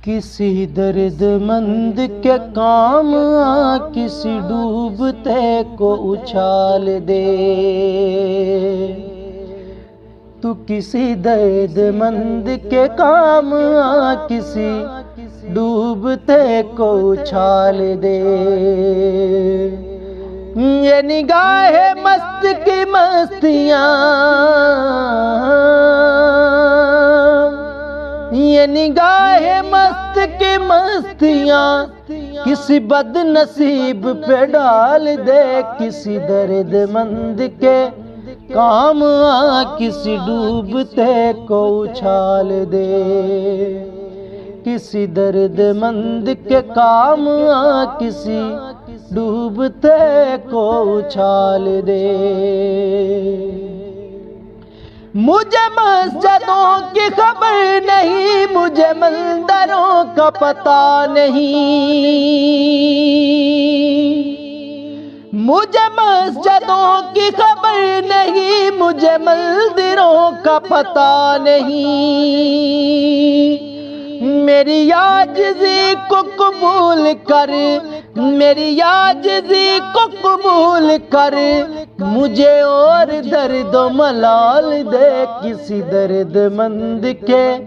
کسی درد مند کے کام آ، کسی ڈوبتے کو اچھال دے۔ تو کسی درد مند کے کام آ، کسی ڈوبتے کو اچھال دے۔ یہ نگاہ مست کی مستیاں، یہ نگاہ مست کی مستیاں کسی بد نصیب پہ ڈال دے۔ کسی درد مند کے کام آ، کسی ڈوبتے کو اچھال دے۔ کسی درد مند کے کام آ، کسی ڈوبتے کو اچھال دے۔ مجھے مسجدوں کی خبر نہیں، مجھے مندروں کا پتہ نہیں، مجھے مسجدوں کی خبر نہیں، مجھے مندروں کا پتہ نہیں۔ میری عاجزی کو قبول کر، میری عاجزی کو قبول کر، مجھے اور درد و ملال دے۔ کسی درد مند کے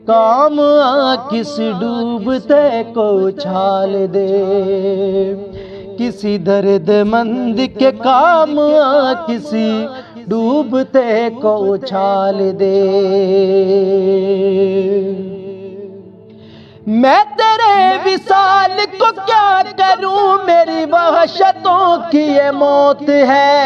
کام آ، کسی ڈوبتے کو اچھال دے۔ کسی درد مند کے کام آ، کسی ڈوبتے کو اچھال دے۔ میں تیرے وصال کو کیا کروں، میری وحشتوں کی یہ موت ہے۔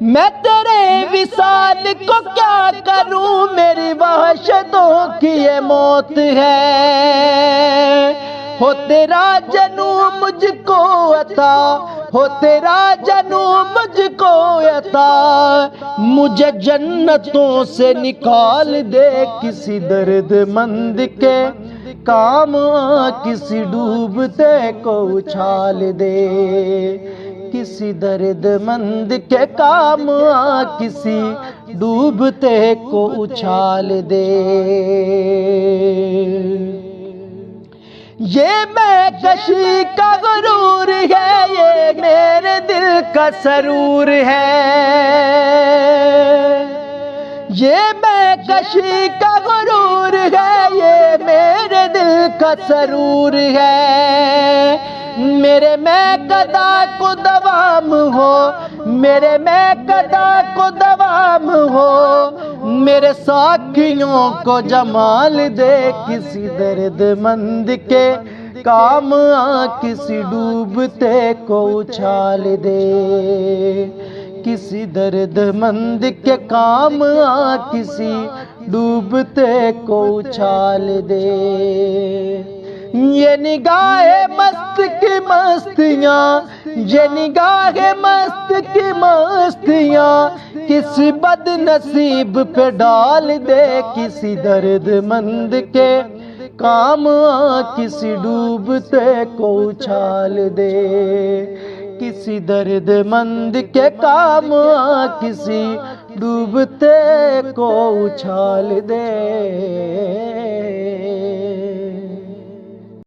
میں تیرے وصال کو کیا کروں، میری وحشتوں کی یہ موت ہے۔ ہو تیرا جنوں مجھ کو عطا، ہو تیرا جنوں مجھ کو عطا، مجھے جنتوں سے نکال دے۔ کسی درد مند کے کام آ، کسی ڈوبتے کو اچھال دے۔ کسی درد مند کے کام آ، کسی ڈوبتے کو اچھال دے۔ یہ میں کشی کا غرور ہے، یہ میرے دل کا سرور ہے۔ یہ میں کشی کا غرور ہے، یہ میرے دل کا سرور ہے۔ میرے میں قدا کو دوام ہو، میرے میں قدا کو دوام ہو، میرے ساکھیوں کو جمال دے۔ کسی درد مند کے کام آ، کسی ڈوبتے کو اچھال دے۔ کسی درد مند کے کام آ، کسی ڈوبتے کو اچھال دے۔ یہ نگاہ مست کی مستیاں، یہ نگاہ مست کی مستیاں کسی بد نصیب پہ ڈال دے۔ کسی درد مند کے کام آ، کسی ڈوبتے کو اچھال دے۔ کسی درد مند کے کام آ، کسی ڈوبتے کو اچھال دے۔